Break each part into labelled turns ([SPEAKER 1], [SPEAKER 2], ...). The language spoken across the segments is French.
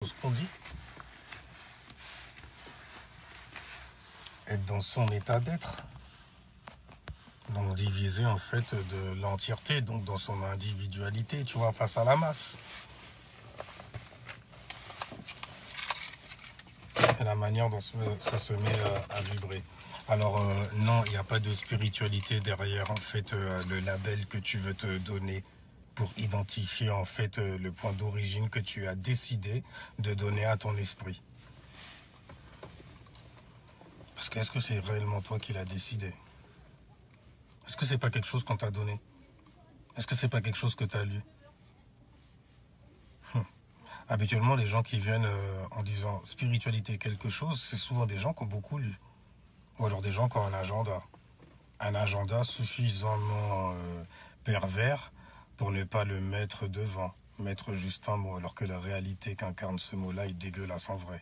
[SPEAKER 1] Ce qu'on dit, être dans son état d'être, donc divisé en fait de l'entièreté, donc dans son individualité, tu vois, face à la masse. C'est la manière dont ça se met à vibrer. Alors non, il n'y a pas de spiritualité derrière en fait le label que tu veux te donner pour identifier en fait le point d'origine que tu as décidé de donner à ton esprit. Parce que est-ce que c'est réellement toi qui l'as décidé? Est-ce que c'est pas quelque chose qu'on t'a donné? Est-ce que c'est pas quelque chose que tu as lu? Habituellement, les gens qui viennent en disant spiritualité quelque chose, c'est souvent des gens qui ont beaucoup lu. Ou alors des gens qui ont un agenda. Un agenda suffisamment pervers pour ne pas le mettre devant. Mettre juste un mot, alors que la réalité qu'incarne ce mot-là est dégueulasse en vrai.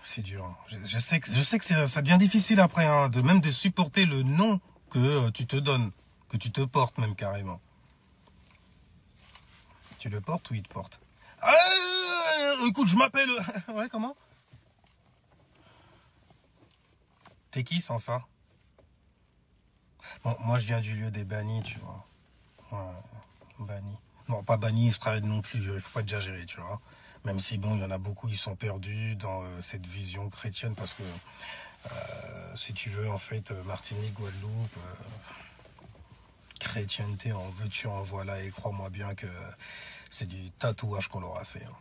[SPEAKER 1] C'est dur. Hein. Je sais que ça devient difficile après, hein, même de supporter le nom que tu te donnes, que tu te portes même carrément. Tu le portes ou il te porte? Écoute, je m'appelle... ouais, comment? T'es qui sans ça? Bon, moi je viens du lieu des bannis, tu vois. Ouais, bannis. Non, pas bannis Israël non plus, il faut pas exagérer, tu vois. Même si, bon, il y en a beaucoup, ils sont perdus dans cette vision chrétienne parce que, si tu veux, en fait, Martinique, Guadeloupe, chrétienté, en veux-tu, en voilà, et crois-moi bien que c'est du tatouage qu'on leur a fait. Hein.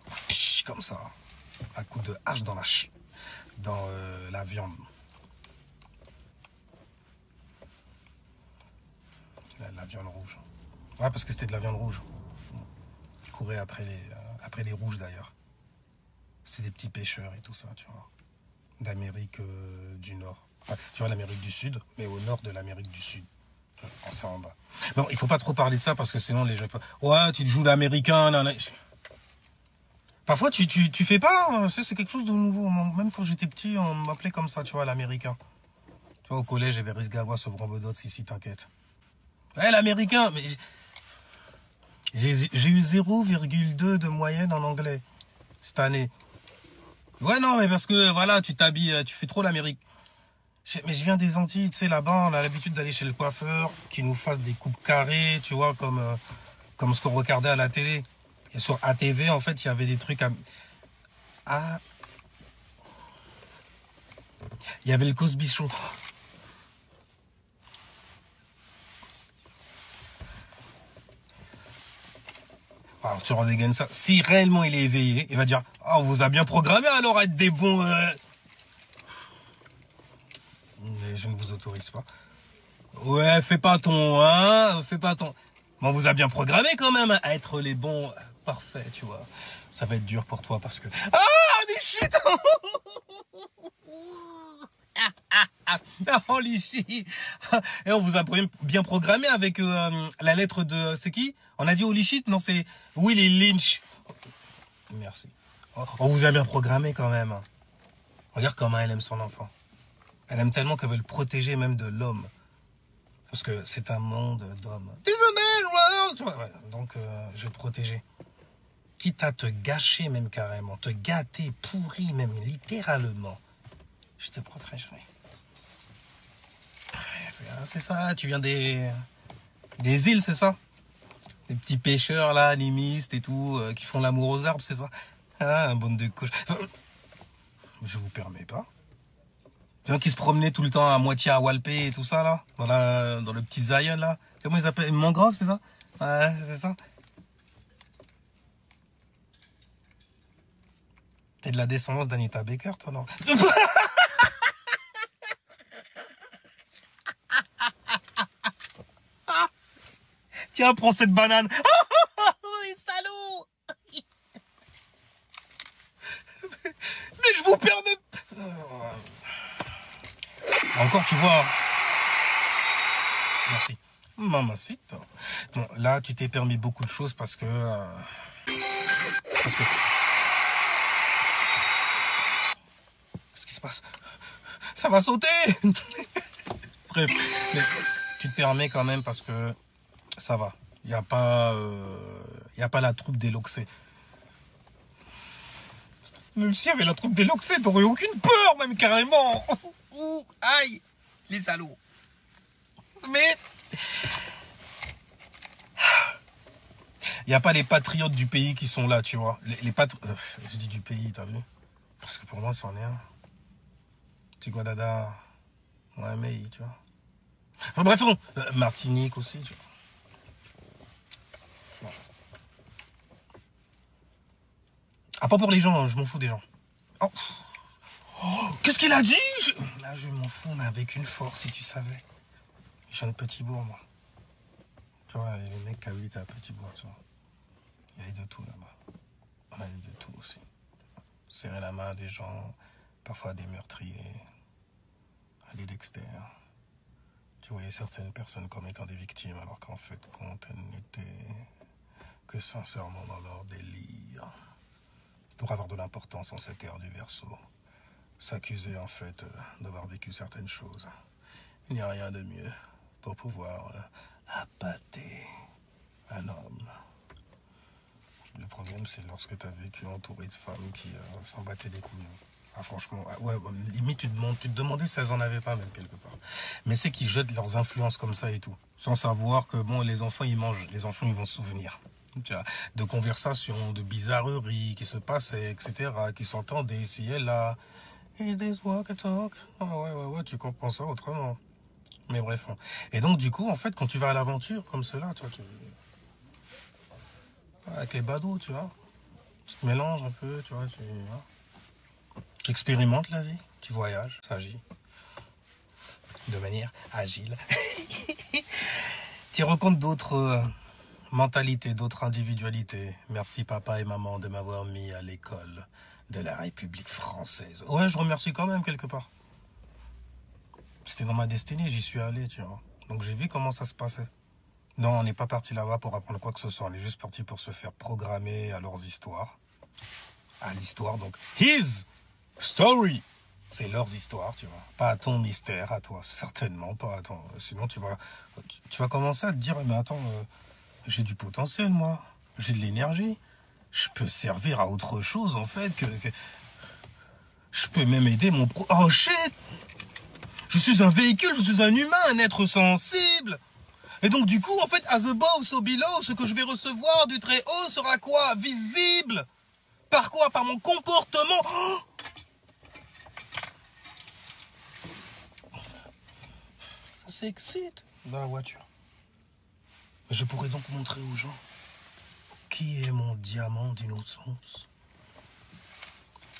[SPEAKER 1] Comme ça, à coup de hache dans la viande. La viande rouge. Ouais, parce que c'était de la viande rouge. Ils couraient après les rouges d'ailleurs. C'est des petits pêcheurs et tout ça, tu vois. D'Amérique du Nord. Enfin, tu vois, l'Amérique du Sud, mais au nord de l'Amérique du Sud. C'est en bas. Bon, il faut pas trop parler de ça parce que sinon les gens font ouais, tu te joues l'américain. Parfois, tu fais pas, hein, c'est quelque chose de nouveau. Même quand j'étais petit, on m'appelait comme ça, tu vois, l'américain. Tu vois, au collège, j'avais Risgalois, Sevron Bedot, si t'inquiète. Ouais, l'américain, mais j'ai eu 0,2 de moyenne en anglais cette année. Ouais, non, mais parce que, voilà, tu t'habilles, tu fais trop l'Amérique. Mais je viens des Antilles, tu sais, là-bas, on a l'habitude d'aller chez le coiffeur, qui nous fasse des coupes carrées, tu vois, comme ce qu'on regardait à la télé. Et sur ATV, en fait, il y avait des trucs à... Ah, il y avait le Cosby Show. Alors, tu redégaines ça. Si réellement il est éveillé, il va dire « Ah, on vous a bien programmé alors à être des bons... Mais je ne vous autorise pas. Ouais, fais pas ton... Hein, fais pas ton... Mais on vous a bien programmé quand même à être les bons... Parfait, tu vois. Ça va être dur pour toi parce que... Ah, des shit. Holy shit. Et on vous a bien programmé avec la lettre de... C'est qui? On a dit holy shit? Non, c'est Willie Lynch. Merci. On vous a bien programmé quand même. Regarde comment elle aime son enfant. Elle aime tellement qu'elle veut le protéger même de l'homme. Parce que c'est un monde d'hommes. This a man world. Tu vois, ouais. Donc, je vais te protéger. Quitte à te gâcher même carrément. Te gâter, pourri même, littéralement. Je te protégerai. C'est ça, tu viens des îles, c'est ça? Des petits pêcheurs là, animistes et tout, qui font l'amour aux arbres, c'est ça? Ah, un bande de cochons. Je vous permets pas. Les gens qui se promenaient tout le temps à moitié à Walpé et tout ça là, dans le petit Zion là. Comment ils appellent? Mangrove, c'est ça? Ouais, c'est ça. T'es de la descendance d'Anita Baker, toi, non? Tiens, prends cette banane. Oui, salaud. Mais je vous permets. Encore, tu vois. Merci. Mamacita. Bon, là, tu t'es permis beaucoup de choses parce que... Qu'est-ce qui se passe? Ça va sauter. Bref, mais tu te permets quand même parce que ça va. Il n'y a pas la troupe des Loxés. Même s'il y avait la troupe des Loxet, t'aurais aucune peur, même carrément. Ouh, aïe, les salauds. Mais il n'y a pas les patriotes du pays qui sont là, tu vois. Je dis du pays, t'as vu? Parce que pour moi, c'en est un. Tu quoi, Dada? Ouais, mais, tu vois. Enfin, bref, Martinique aussi, tu vois. Bon. Ah, pas pour les gens, hein, je m'en fous des gens. Oh, qu'est-ce qu'il a dit? Là, je m'en fous, mais avec une force, si tu savais. Je viens de Petit-Bourg, moi. Tu vois, les mecs qui habitent à Petit-Bourg, tu vois. Il y a eu de tout là-bas. On a eu de tout aussi. Serrer la main à des gens, parfois à des meurtriers, à des Dexter. Tu voyais certaines personnes comme étant des victimes, alors qu'en fait, compte, elles n'étaient que sincèrement dans leur délire. Pour avoir de l'importance en cette ère du Verseau. S'accuser en fait d'avoir vécu certaines choses. Il n'y a rien de mieux pour pouvoir appâter un homme. Le problème, c'est lorsque tu as vécu entouré de femmes qui s'en battaient les couilles. Ah, franchement, ouais, limite, tu te demandais si elles en avaient pas, même quelque part. Mais c'est qu'ils jettent leurs influences comme ça et tout. Sans savoir que, bon, les enfants, ils mangent. Les enfants, ils vont se souvenir. Tu vois, de conversations, de bizarreries qui se passaient, etc., qui s'entendaient ici et là. Et des walk and talk. Ah ouais, tu comprends ça autrement. Mais bref. Et donc, du coup, en fait, quand tu vas à l'aventure, comme cela, tu vois, avec les badauds, tu vois, tu te mélanges un peu, tu vois, tu expérimentes la vie, tu voyages, ça agit de manière agile. Tu rencontres d'autres mentalités, d'autres individualités. Merci papa et maman de m'avoir mis à l'école de la République française. Ouais, je remercie quand même quelque part. C'était dans ma destinée, j'y suis allé, tu vois. Donc j'ai vu comment ça se passait. Non, on n'est pas parti là-bas pour apprendre quoi que ce soit. On est juste parti pour se faire programmer à leurs histoires. À l'histoire, donc. His story. C'est leurs histoires, tu vois. Pas à ton mystère, à toi. Certainement pas à ton... Sinon, tu vas commencer à te dire, mais attends, j'ai du potentiel, moi. J'ai de l'énergie. Je peux servir à autre chose, en fait, que... Je peux même aider mon pro... Oh, shit! Je suis un véhicule, je suis un humain, un être sensible. Et donc, du coup, en fait, as above, so below, ce que je vais recevoir du très haut sera quoi? Visible. Par quoi? Par mon comportement. Oh, ça s'excite dans la voiture. Je pourrais donc montrer aux gens qui est mon diamant d'innocence.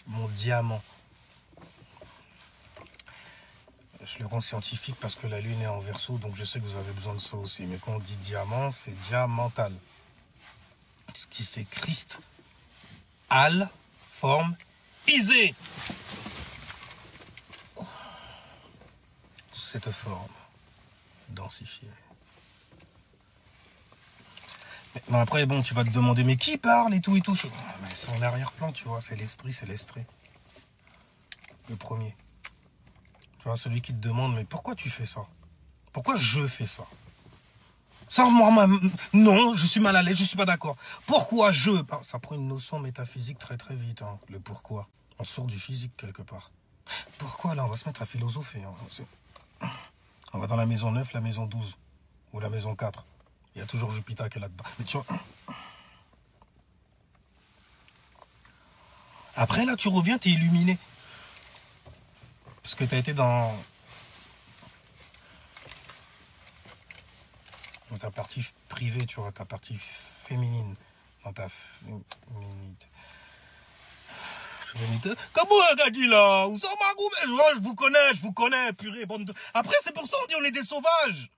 [SPEAKER 1] Mon diamant. Je le rends scientifique parce que la lune est en Verseau, donc je sais que vous avez besoin de ça aussi. Mais quand on dit diamant, c'est diamantal. Ce qui c'est Christ. Al, forme, isé. Sous cette forme densifiée. Mais après, bon, tu vas te demander, mais qui parle et tout. Mais c'est en arrière-plan, tu vois, c'est l'esprit, c'est l'estrait. Le premier. Tu vois, celui qui te demande, mais pourquoi tu fais ça? Pourquoi je fais ça? Ça, moi, non, je suis mal à l'aise, je suis pas d'accord. Pourquoi je? Ça prend une notion métaphysique très très vite, hein, le pourquoi. On sort du physique quelque part. Pourquoi, là, on va se mettre à philosopher. Hein. On va dans la maison 9, la maison 12, ou la maison 4. Il y a toujours Jupiter qui est là-dedans. Mais tu vois... Après, là, tu reviens, t'es illuminé. Parce que t'as été dans ta partie privée, tu vois, ta partie féminine. Dans ta féminité. Comment elle a dit là? Je vous connais, purée, bande de... Après, c'est pour ça on dit on est des sauvages.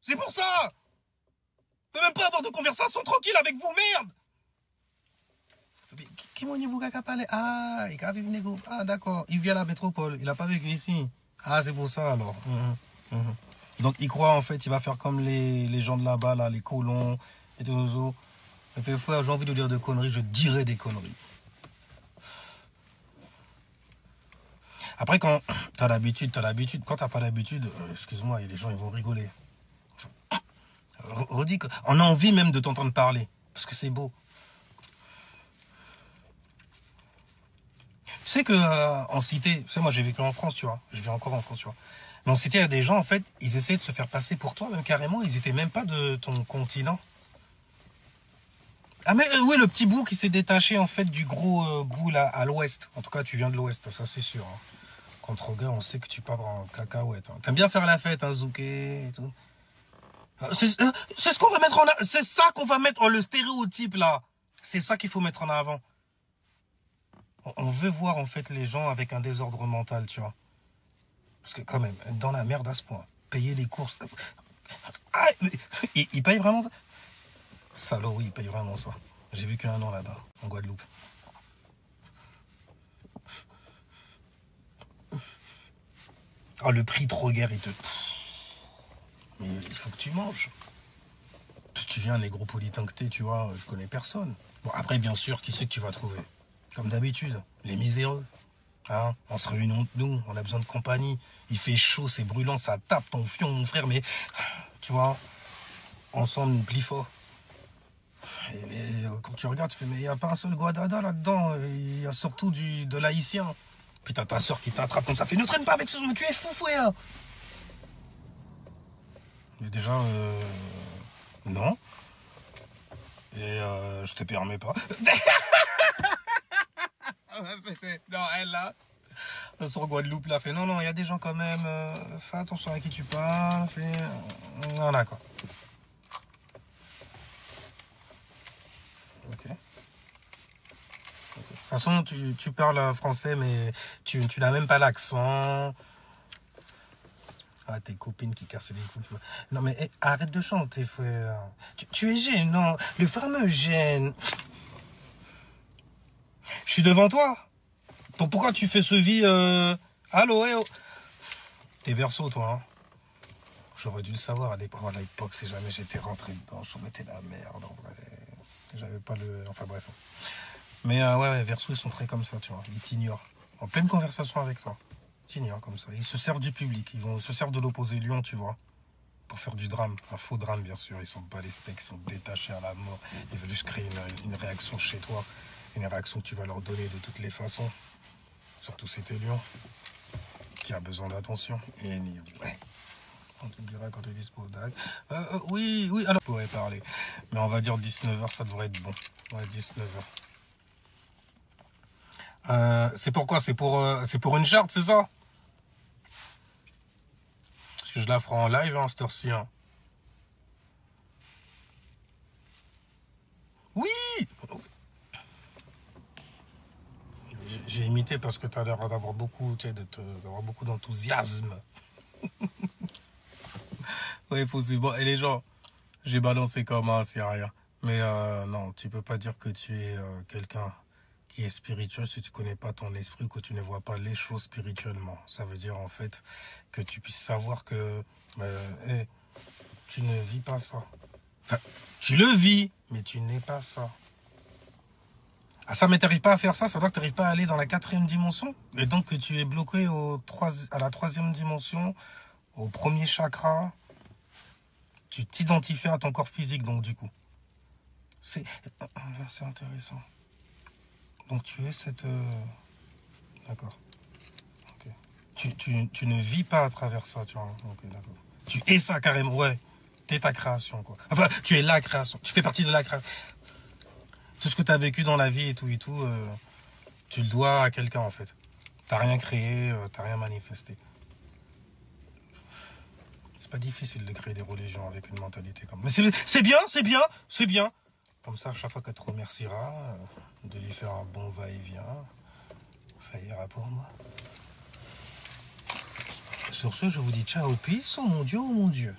[SPEAKER 1] C'est pour ça. On peut même pas avoir de conversation tranquille avec vous, merde. Qui m'a dit parler? Ah, il a vécu négo. Ah, d'accord. Il vit à la métropole. Il a pas vécu ici. Ah, c'est pour ça alors. Donc, il croit en fait, il va faire comme les gens de là-bas, là, les colons et tout ça. Et des fois, j'ai envie de dire des conneries, je dirais des conneries. Après, quand t'as l'habitude. Quand t'as pas l'habitude, excuse-moi, les gens, ils vont rigoler. Redis qu'on a envie même de t'entendre parler. Parce que c'est beau. sais que en cité, tu sais, moi j'ai vécu en France, tu vois. Je vis encore en France, tu vois. Mais en cité, il y a des gens, en fait, ils essaient de se faire passer pour toi, même carrément, ils étaient même pas de ton continent. Ah mais oui, le petit bout qui s'est détaché, en fait, du gros bout là, à l'ouest. En tout cas, tu viens de l'ouest, ça c'est sûr. Hein. Contre gars, on sait que tu pars en cacahuète. Hein. T'aimes bien faire la fête, hein, Zouké et tout. C'est ce qu'on va mettre en c'est ça qu'on va mettre en le stéréotype là. C'est ça qu'il faut mettre en avant. On veut voir en fait les gens avec un désordre mental, tu vois. Parce que quand même, être dans la merde à ce point, payer les courses. Ah, il paye vraiment ça. Salaud, oui, il paye vraiment ça. J'ai vécu 1 an là-bas, en Guadeloupe. Ah, le prix trop guère, il te. Mais il faut que tu manges. Si tu viens, négropolitain que t'es, tu vois, je connais personne. Bon, après, bien sûr, qui c'est que tu vas trouver? Comme d'habitude, les miséreux. Hein, on se réunit entre nous, on a besoin de compagnie. Il fait chaud, c'est brûlant, ça tape ton fion, mon frère, mais tu vois, ensemble, nous plie fort. Et quand tu regardes, tu fais, mais il n'y a pas un seul Guadada là-dedans, il y a surtout de l'haïtien. Putain, ta soeur qui t'attrape comme ça, fait, ne traîne pas avec ce, mais tu es fou, frère. Mais déjà, non. Et je te permets pas. Non, elle là. Sur Guadeloupe là, fait non, non, il y a des gens quand même. Fais attention à qui tu parles. Fais. Voilà quoi. Ok. De toute façon, tu parles français, mais tu n'as même pas l'accent. Ah, tes copines qui cassent les couilles. Non, mais arrête de chanter, frère. Tu es gênant. Le fameux gêne. Je suis devant toi. Pourquoi tu fais ce vie Allô, eh oh. T'es verso, toi, hein. J'aurais dû le savoir à l'époque, si jamais j'étais rentré dedans. J'aurais été la merde, en vrai. J'avais pas le... Enfin, bref. Mais ouais, verso, ils sont très comme ça, tu vois. Ils t'ignorent. En pleine conversation avec toi. Ils t'ignorent comme ça. Ils se servent du public. Ils se servent de l'opposé lion, tu vois. Pour faire du drame. Un faux drame, bien sûr. Ils sont pas les steaks, ils sont détachés à la mort. Ils veulent juste créer une réaction chez toi. Une réaction que tu vas leur donner de toutes les façons. Surtout c'était Lyon, qui a besoin d'attention. Et ouais. On te dira quand tu es dispo. Oui, oui, alors on pourrait parler. Mais on va dire 19h, ça devrait être bon. Ouais, 19h. C'est pourquoi? C'est pour une charte, c'est ça? Parce que je la ferai en live, hein, cette heure-ci. Hein. Oui! J'ai imité parce que tu as l'air d'avoir beaucoup, tu sais, d'avoir beaucoup d'enthousiasme. Oui, faut se bon. Et les gens, j'ai balancé comme un, c'est rien. Mais non, tu peux pas dire que tu es quelqu'un qui est spirituel si tu connais pas ton esprit, que tu ne vois pas les choses spirituellement. Ça veut dire en fait que tu puisses savoir que hey, tu ne vis pas ça. Enfin, tu le vis, mais tu n'es pas ça. Ah ça, mais t'arrives pas à faire ça, ça veut dire que t'arrives pas à aller dans la 4e dimension. Et donc que tu es bloqué à la 3e dimension, au premier chakra. Tu t'identifies à ton corps physique, donc du coup. C'est intéressant. Donc tu es cette... D'accord. Okay. Tu ne vis pas à travers ça, tu vois. Ok, d'accord. Tu es ça carrément, ouais. T'es ta création, quoi. Enfin, tu es la création. Tu fais partie de la création. Tout ce que tu as vécu dans la vie et tout, tu le dois à quelqu'un, en fait. T'as rien créé, t'as rien manifesté. C'est pas difficile de créer des religions avec une mentalité comme... Mais c'est bien, c'est bien, c'est bien. Comme ça, à chaque fois qu'elle te remerciera, de lui faire un bon va-et-vient, ça ira pour moi. Sur ce, je vous dis ciao, peace, oh mon Dieu, oh mon Dieu.